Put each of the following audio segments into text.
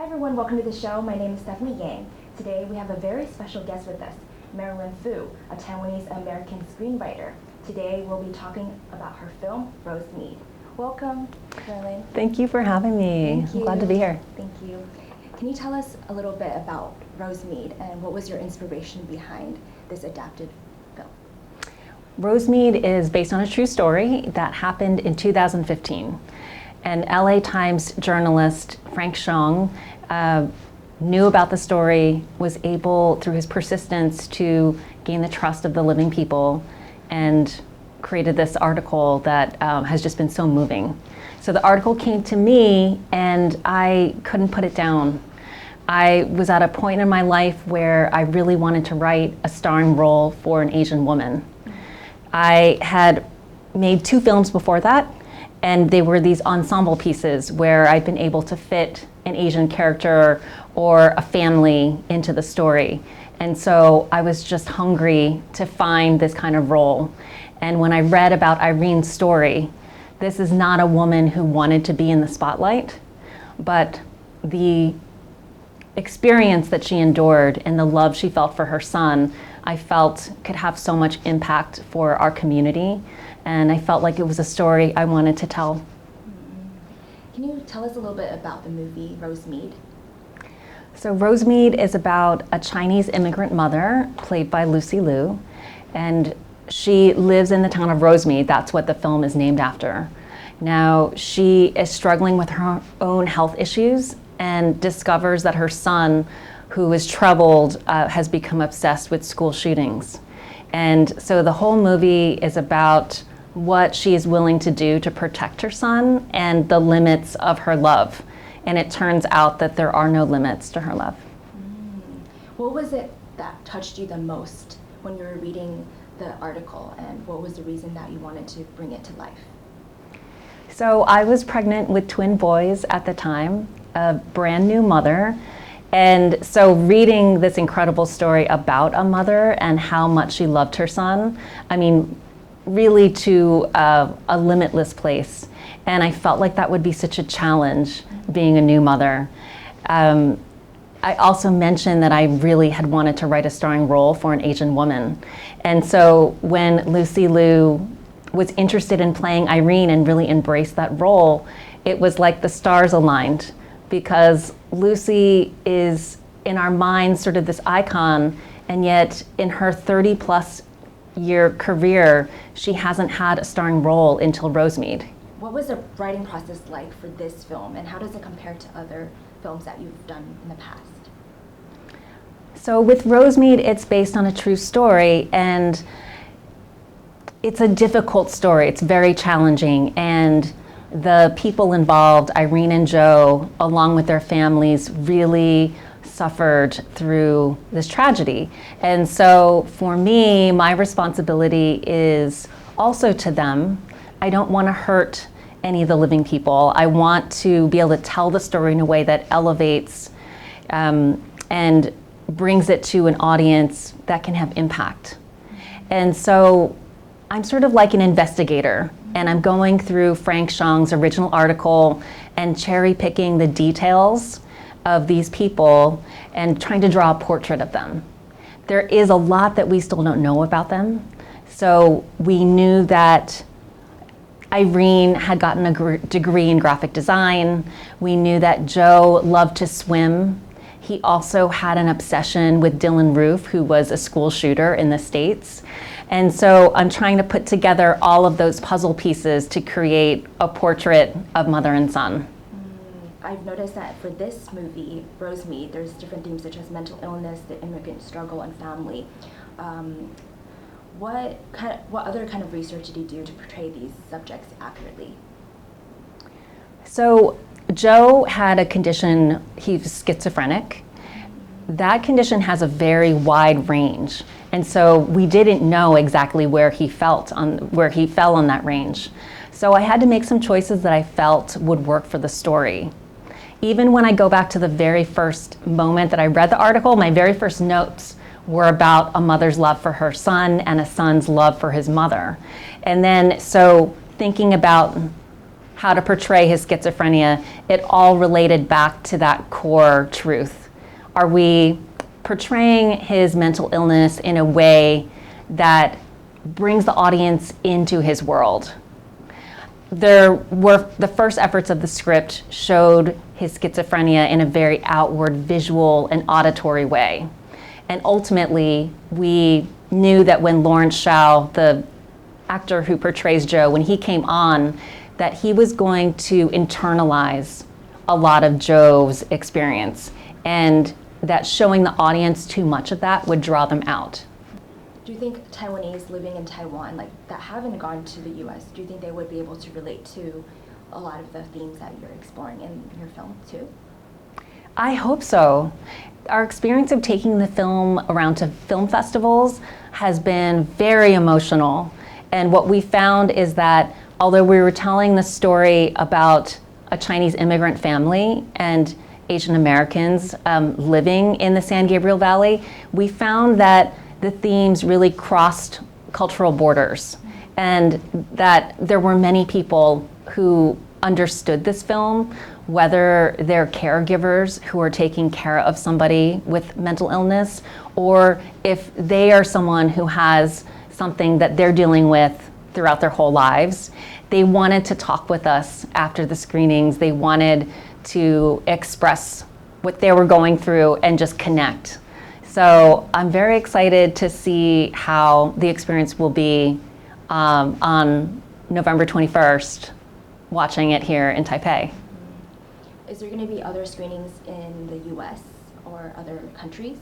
everyone, welcome to the show. My name is Stephany Yang. Today we have a very special guest with us, Marilyn Fu, a Taiwanese-American screenwriter. Today we'll be talking about her film, Rosemead. Welcome, Marilyn. Thank you for having me. Thank you. I'm glad to be here. Thank you. Can you tell us a little bit about Rosemead and what was your inspiration behind this adapted film? Rosemead is based on a true story that happened in 2015. And LA Times journalist Frank Xiong knew about the story, was able, through his persistence, to gain the trust of the living people and created this article that has just been so moving. So the article came to me and I couldn't put it down. I was at a point in my life where I really wanted to write a starring role for an Asian woman. I had made 2 films before that, and they were these ensemble pieces where I'd been able to fit an Asian character or a family into the story. And so I was just hungry to find this kind of role. And when I read about Irene's story, this is not a woman who wanted to be in the spotlight, but the experience that she endured and the love she felt for her son, I felt could have so much impact for our community. And I felt like it was a story I wanted to tell. Can you tell us a little bit about the movie Rosemead? So Rosemead is about a Chinese immigrant mother, played by Lucy Liu, and she lives in the town of Rosemead. That's what the film is named after. Now, she is struggling with her own health issues and discovers that her son, who is troubled, has become obsessed with school shootings. And so the whole movie is about what she is willing to do to protect her son and the limits of her love. And it turns out that there are no limits to her love. What was it that touched you the most when you were reading the article, and what was the reason that you wanted to bring it to life? So I was pregnant with twin boys at the time, a brand new mother. And so reading this incredible story about a mother and how much she loved her son, I mean, really to a limitless place. And I felt like that would be such a challenge, being a new mother. I also mentioned that I really had wanted to write a starring role for an Asian woman. And so when Lucy Liu was interested in playing Irene and really embraced that role, it was like the stars aligned, because Lucy is in our minds sort of this icon, and yet in her 30+ year career, she hasn't had a starring role until Rosemead. What was the writing process like for this film, and how does it compare to other films that you've done in the past? So with Rosemead, it's based on a true story, and it's a difficult story. It's very challenging, and the people involved, Irene and Joe, along with their families, really suffered through this tragedy. And so for me, my responsibility is also to them. I don't want to hurt any of the living people. I want to be able to tell the story in a way that elevates and brings it to an audience that can have impact. And so I'm sort of like an investigator, and I'm going through Frank Xiong's original article and cherry picking the details of these people and trying to draw a portrait of them. There is a lot that we still don't know about them. So we knew that Irene had gotten a degree in graphic design. We knew that Joe loved to swim. He also had an obsession with Dylan Roof, who was a school shooter in the States. And so I'm trying to put together all of those puzzle pieces to create a portrait of mother and son. I've noticed that for this movie, Rosemead, there's different themes such as mental illness, the immigrant struggle, and family. What other kind of research did you do to portray these subjects accurately? So Joe had a condition, he's schizophrenic. That condition has a very wide range. And so we didn't know exactly where he fell on that range. So I had to make some choices that I felt would work for the story. Even when I go back to the very first moment that I read the article, my very first notes were about a mother's love for her son and a son's love for his mother. And then, so thinking about how to portray his schizophrenia, it all related back to that core truth. Are we portraying his mental illness in a way that brings the audience into his world? The first efforts of the script showed his schizophrenia in a very outward visual and auditory way. And ultimately, we knew that when Lawrence Shao, the actor who portrays Joe, when he came on, that he was going to internalize a lot of Joe's experience, and that showing the audience too much of that would draw them out. Do you think Taiwanese living in Taiwan, like that haven't gone to the US, do you think they would be able to relate to a lot of the themes that you're exploring in your film too? I hope so. Our experience of taking the film around to film festivals has been very emotional. And what we found is that although we were telling the story about a Chinese immigrant family and Asian Americans living in the San Gabriel Valley, we found that the themes really crossed cultural borders, and that there were many people who understood this film, whether they're caregivers who are taking care of somebody with mental illness, or if they are someone who has something that they're dealing with throughout their whole lives. They wanted to talk with us after the screenings. They wanted to express what they were going through and just connect. So I'm very excited to see how the experience will be on November 21st, watching it here in Taipei. Is there going to be other screenings in the US or other countries?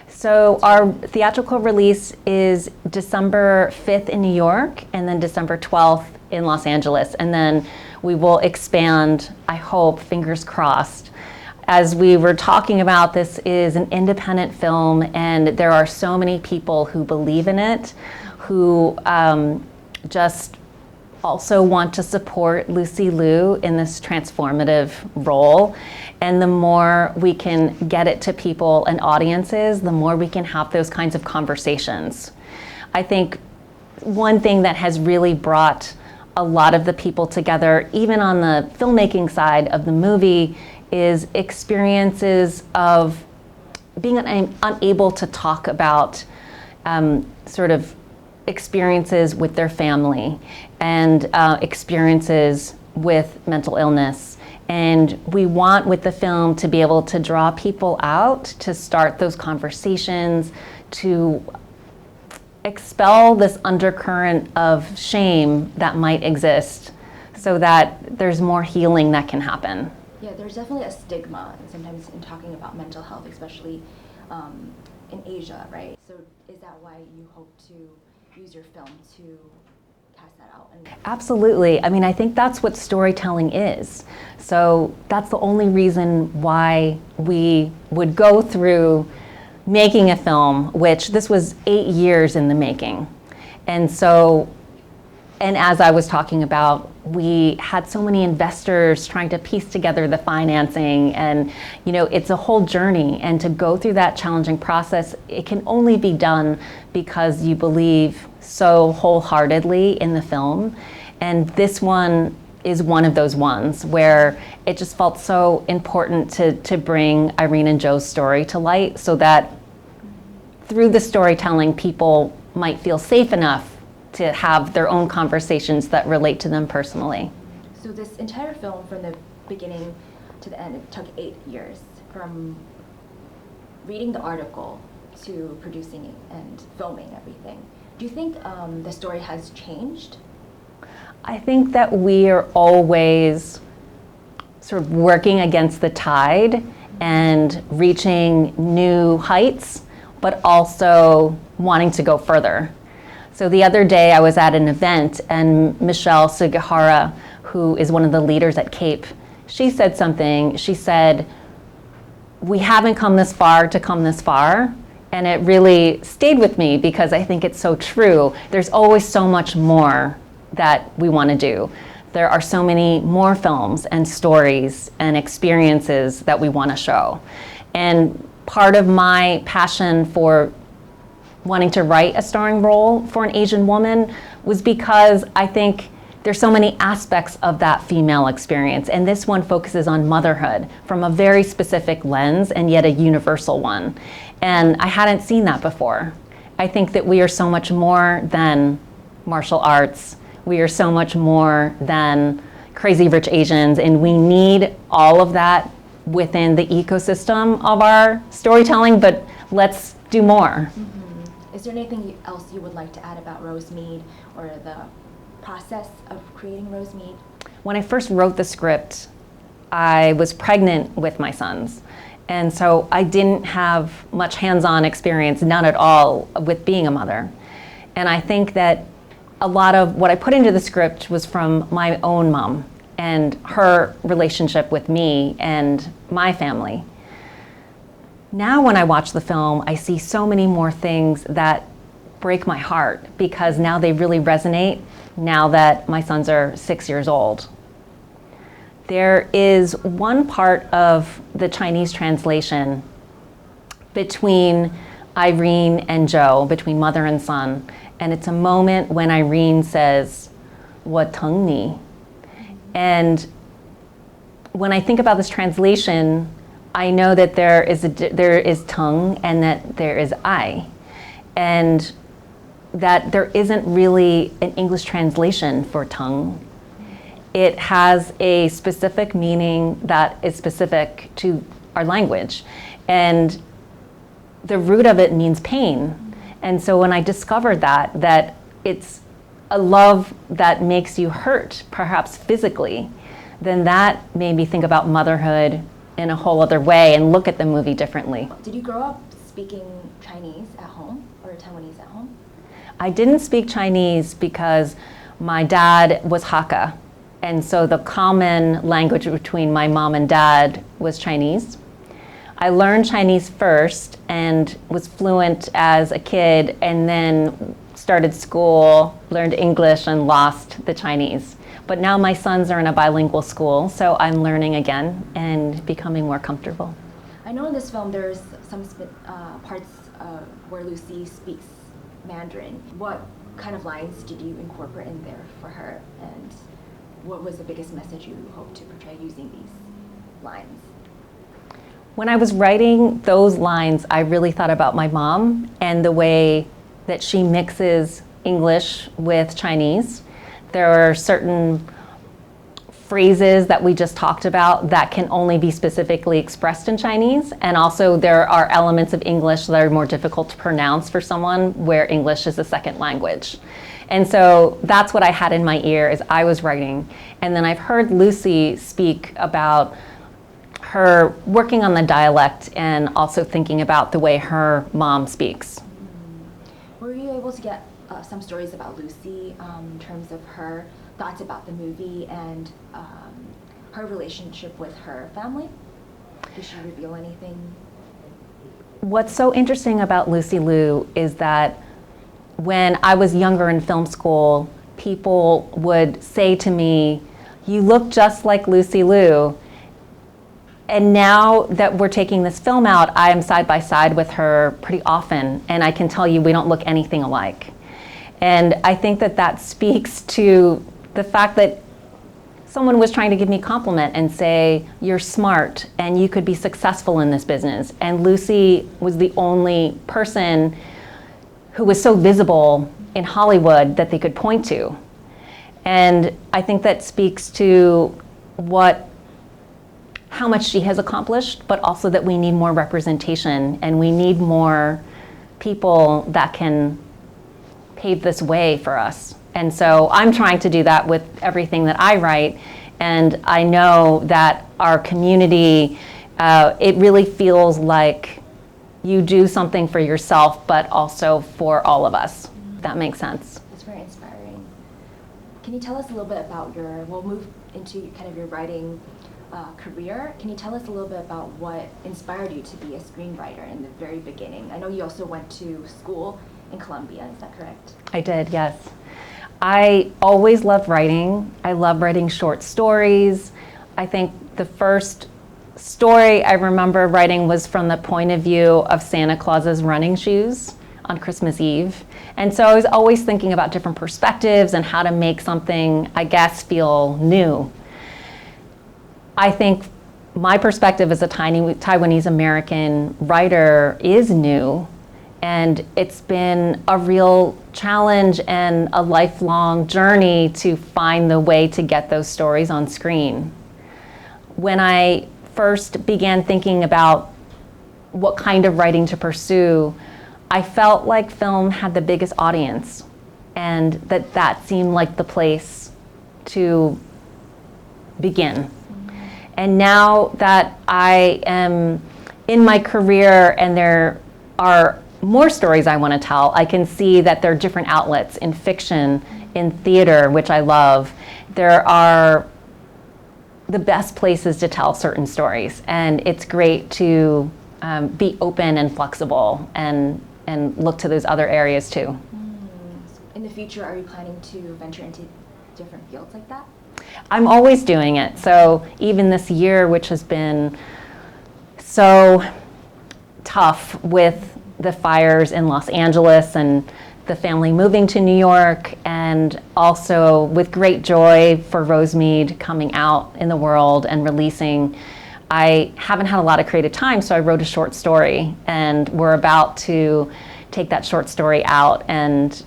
So our theatrical release is December 5th in New York, and then December 12th in Los Angeles. And then we will expand, I hope, fingers crossed. As we were talking about, this is an independent film, and there are so many people who believe in it, who just also want to support Lucy Liu in this transformative role. And the more we can get it to people and audiences, the more we can have those kinds of conversations. I think one thing that has really brought a lot of the people together, even on the filmmaking side of the movie, is experiences of being unable to talk about sort of experiences with their family and experiences with mental illness. And we want with the film to be able to draw people out, to start those conversations, to expel this undercurrent of shame that might exist so that there's more healing that can happen. Yeah, there's definitely a stigma sometimes in talking about mental health, especially in Asia, right? So is that why you hope to use your film to cast that out? Absolutely. I mean, I think that's what storytelling is. So that's the only reason why we would go through making a film, which this was 8 years in the making. And so, and as I was talking about, we had so many investors trying to piece together the financing, and it's a whole journey. And to go through that challenging process, it can only be done because you believe so wholeheartedly in the film. And this one is one of those ones where it just felt so important to bring Irene and Joe's story to light, so that through the storytelling, people might feel safe enough to have their own conversations that relate to them personally. So this entire film, from the beginning to the end, it took 8 years, from reading the article to producing it and filming everything. Do you think the story has changed? I think that we are always sort of working against the tide and reaching new heights, but also wanting to go further. So the other day I was at an event, and Michelle Sugihara, who is one of the leaders at CAPE, she said something. She said, "We haven't come this far to come this far." And it really stayed with me because I think it's so true. There's always so much more that we want to do. There are so many more films and stories and experiences that we want to show. And part of my passion for wanting to write a starring role for an Asian woman was because I think there's so many aspects of that female experience, and this one focuses on motherhood from a very specific lens and yet a universal one. And I hadn't seen that before. I think that we are so much more than martial arts. We are so much more than Crazy Rich Asians, and we need all of that within the ecosystem of our storytelling, but let's do more. Mm-hmm. Is there anything else you would like to add about Rosemead or the process of creating Rosemead? When I first wrote the script, I was pregnant with my sons. And so I didn't have much hands-on experience, none at all, with being a mother. And I think that a lot of what I put into the script was from my own mom and her relationship with me and my family. Now when I watch the film, I see so many more things that break my heart because now they really resonate now that my sons are 6 years old. There is one part of the Chinese translation between Irene and Joe, between mother and son, and it's a moment when Irene says, "我疼你." And when I think about this translation, I know that there is tongue and that there is I, and that there isn't really an English translation for tongue. It has a specific meaning that is specific to our language, and the root of it means pain. And so when I discovered that it's a love that makes you hurt, perhaps physically, then that made me think about motherhood in a whole other way and look at the movie differently. Did you grow up speaking Chinese at home or Taiwanese at home? I didn't speak Chinese because my dad was Hakka, and so the common language between my mom and dad was Chinese. I learned Chinese first and was fluent as a kid, and then started school, learned English, and lost the Chinese. But now my sons are in a bilingual school, so I'm learning again and becoming more comfortable. I know in this film there's some parts where Lucy speaks Mandarin. What kind of lines did you incorporate in there for her, and what was the biggest message you hoped to portray using these lines? When I was writing those lines, I really thought about my mom and the way that she mixes English with Chinese. There are certain phrases that we just talked about that can only be specifically expressed in Chinese, and also there are elements of English that are more difficult to pronounce for someone where English is a second language. And so that's what I had in my ear as I was writing. And then I've heard Lucy speak about her working on the dialect and also thinking about the way her mom speaks. Were you able to get some stories about Lucy in terms of her thoughts about the movie and her relationship with her family? Did she reveal anything? What's so interesting about Lucy Liu is that when I was younger in film school, people would say to me, "You look just like Lucy Liu." And now that we're taking this film out, I am side by side with her pretty often, and I can tell you we don't look anything alike. And I think that that speaks to the fact that someone was trying to give me a compliment and say, "You're smart and you could be successful in this business." And Lucy was the only person who was so visible in Hollywood that they could point to. And I think that speaks to how much she has accomplished, but also that we need more representation and we need more people that can pave this way for us. And so I'm trying to do that with everything that I write, and I know that our community, it really feels like you do something for yourself, but also for all of us, if that makes sense. It's very inspiring. Can you tell us a little bit about we'll move into kind of your writing career. Can you tell us a little bit about what inspired you to be a screenwriter in the very beginning? I know you also went to school in Columbia, is that correct? I did, yes. I always loved writing. I love writing short stories. I think the first story I remember writing was from the point of view of Santa Claus's running shoes. on Christmas Eve. And so I was always thinking about different perspectives and how to make something, I guess, feel new. I think my perspective as a Taiwanese-American writer is new, and it's been a real challenge and a lifelong journey to find the way to get those stories on screen. When I first began thinking about what kind of writing to pursue, I felt like film had the biggest audience, and that seemed like the place to begin. And now that I am in my career and there are more stories I want to tell, I can see that there are different outlets in fiction, in theater, which I love. There are the best places to tell certain stories, and it's great to be open and flexible and look to those other areas too. In the future, are you planning to venture into different fields like that? I'm always doing it. So even this year, which has been so tough with the fires in Los Angeles and the family moving to New York, and also with great joy for Rosemead coming out in the world and releasing, I haven't had a lot of creative time, so I wrote a short story, and we're about to take that short story out and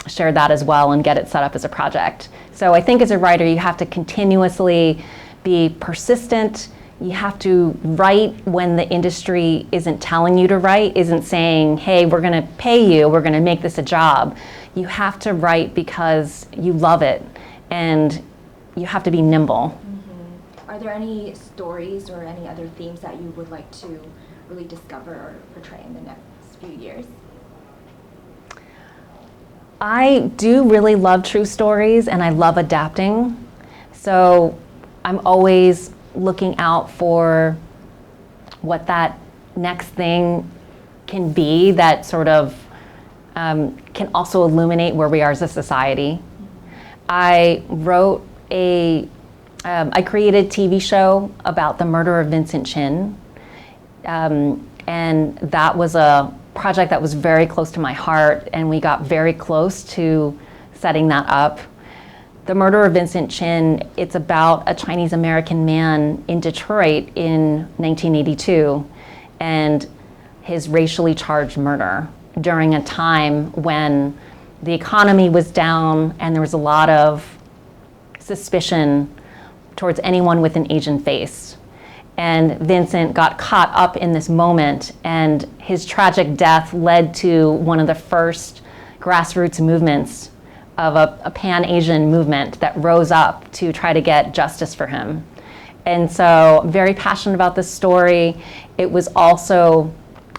share that as well and get it set up as a project. So I think as a writer, you have to continuously be persistent. You have to write when the industry isn't telling you to write, isn't saying, hey, we're going to pay you, we're going to make this a job. You have to write because you love it, and you have to be nimble. Are there any stories or any other themes that you would like to really discover or portray in the next few years? I do really love true stories, and I love adapting. So I'm always looking out for what that next thing can be that sort of can also illuminate where we are as a society. I created a TV show about the murder of Vincent Chin, and that was a project that was very close to my heart, and we got very close to setting that up. The Murder of Vincent Chin, it's about a Chinese-American man in Detroit in 1982 and his racially charged murder during a time when the economy was down and there was a lot of suspicion towards anyone with an Asian face. And Vincent got caught up in this moment, and his tragic death led to one of the first grassroots movements of a Pan-Asian movement that rose up to try to get justice for him. And so I'm very passionate about this story. It was also,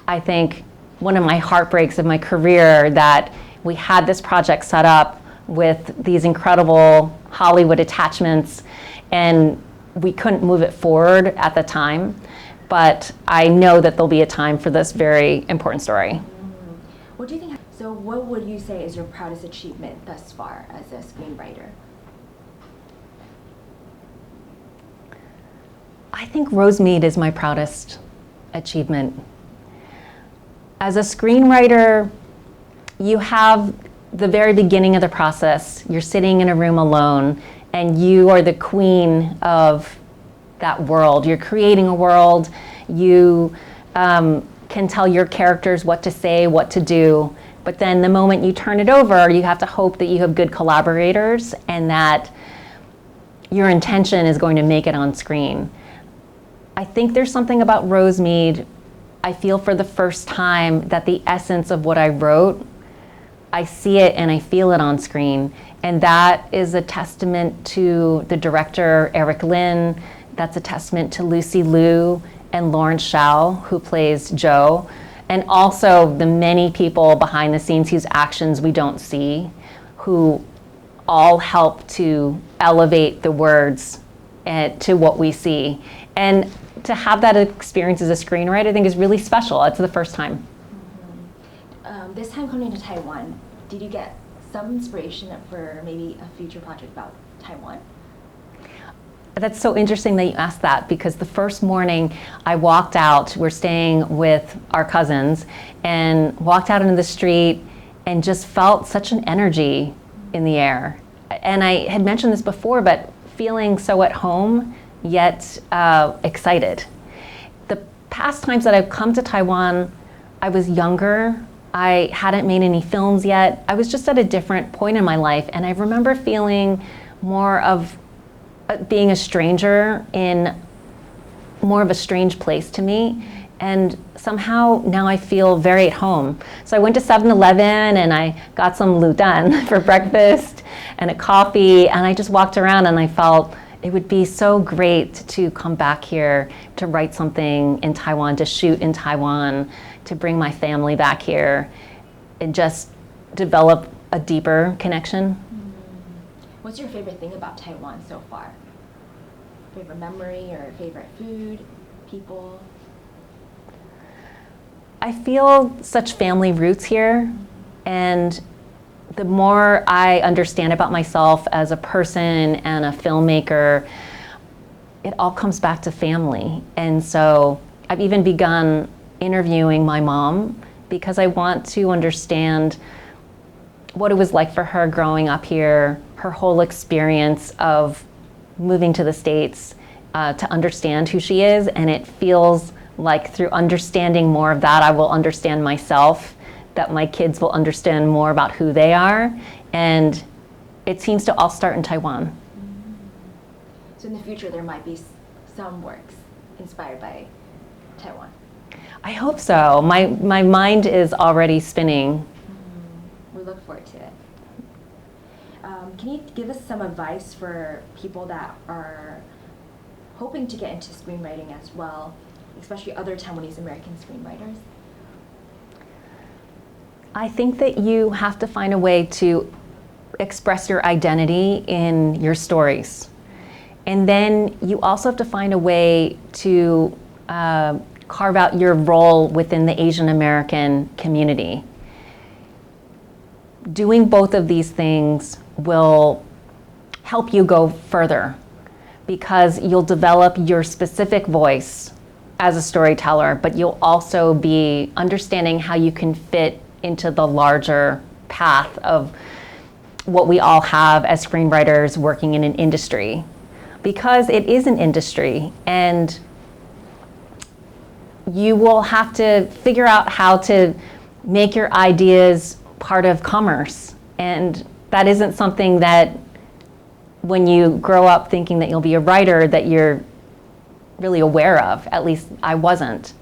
I think, one of my heartbreaks of my career that we had this project set up with these incredible Hollywood attachments, and we couldn't move it forward at the time, but I know that there'll be a time for this very important story. What do you think? So what would you say is your proudest achievement thus far as a screenwriter? I think Rosemead is my proudest achievement. As a screenwriter, you have the very beginning of the process. You're sitting in a room alone, and you are the queen of that world. You're creating a world. You can tell your characters what to say, what to do. But then the moment you turn it over, you have to hope that you have good collaborators and that your intention is going to make it on screen. I think there's something about Rosemead. I feel for the first time that the essence of what I wrote, I see it and I feel it on screen. And that is a testament to the director, Eric Lin. That's a testament to Lucy Liu and Lawrence Shao, who plays Joe. And also the many people behind the scenes whose actions we don't see, who all help to elevate the words to what we see. And to have that experience as a screenwriter, I think is really special. It's the first time. This time coming to Taiwan, did you get some inspiration for maybe a future project about Taiwan? That's so interesting that you asked that, because the first morning I walked out, we're staying with our cousins, and walked out into the street and just felt such an energy in the air. And I had mentioned this before, but feeling so at home, yet excited. The past times that I've come to Taiwan, I was younger. I hadn't made any films yet. I was just at a different point in my life, and I remember feeling more of being a stranger in more of a strange place to me, and somehow now I feel very at home. So I went to 7-Eleven and I got some ludan for breakfast and a coffee, and I just walked around and I felt it would be so great to come back here to write something in Taiwan, to shoot in Taiwan, to bring my family back here and just develop a deeper connection. What's your favorite thing about Taiwan so far? Favorite memory or favorite food, people? I feel such family roots here, and the more I understand about myself as a person and a filmmaker, it all comes back to family. And so I've even begun interviewing my mom because I want to understand what it was like for her growing up here, her whole experience of moving to the States, to understand who she is. And it feels like through understanding more of that, I will understand myself, that my kids will understand more about who they are. And it seems to all start in Taiwan. So in the future, there might be some works inspired by Taiwan. I hope so. My mind is already spinning. We look forward to it. Can you give us some advice for people that are hoping to get into screenwriting as well, especially other Taiwanese-American screenwriters? I think that you have to find a way to express your identity in your stories. And then you also have to find a way to carve out your role within the Asian American community. Doing both of these things will help you go further, because you'll develop your specific voice as a storyteller, but you'll also be understanding how you can fit into the larger path of what we all have as screenwriters working in an industry. Because it is an industry, and you will have to figure out how to make your ideas part of commerce. And that isn't something that when you grow up thinking that you'll be a writer that you're really aware of. At least I wasn't.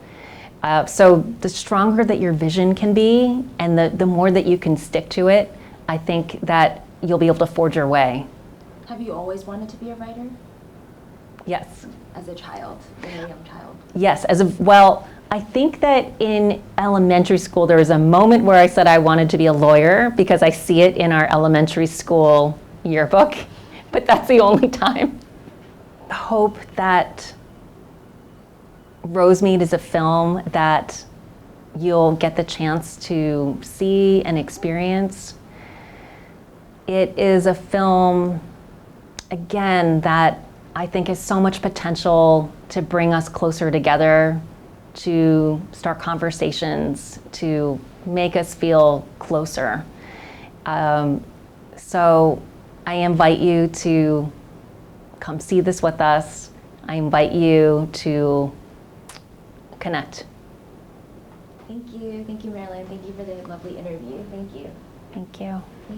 So the stronger that your vision can be, and the more that you can stick to it, I think that you'll be able to forge your way. Have you always wanted to be a writer? Yes. As a child, as a young child? Yes, well, I think that in elementary school there was a moment where I said I wanted to be a lawyer, because I see it in our elementary school yearbook, but that's the only time. I hope that Rosemead is a film that you'll get the chance to see and experience. It is a film, again, that I think has so much potential to bring us closer together, to start conversations, to make us feel closer. So I invite you to come see this with us. I invite you to connect. Thank you, Marilyn. Thank you for the lovely interview. Thank you. Thank you.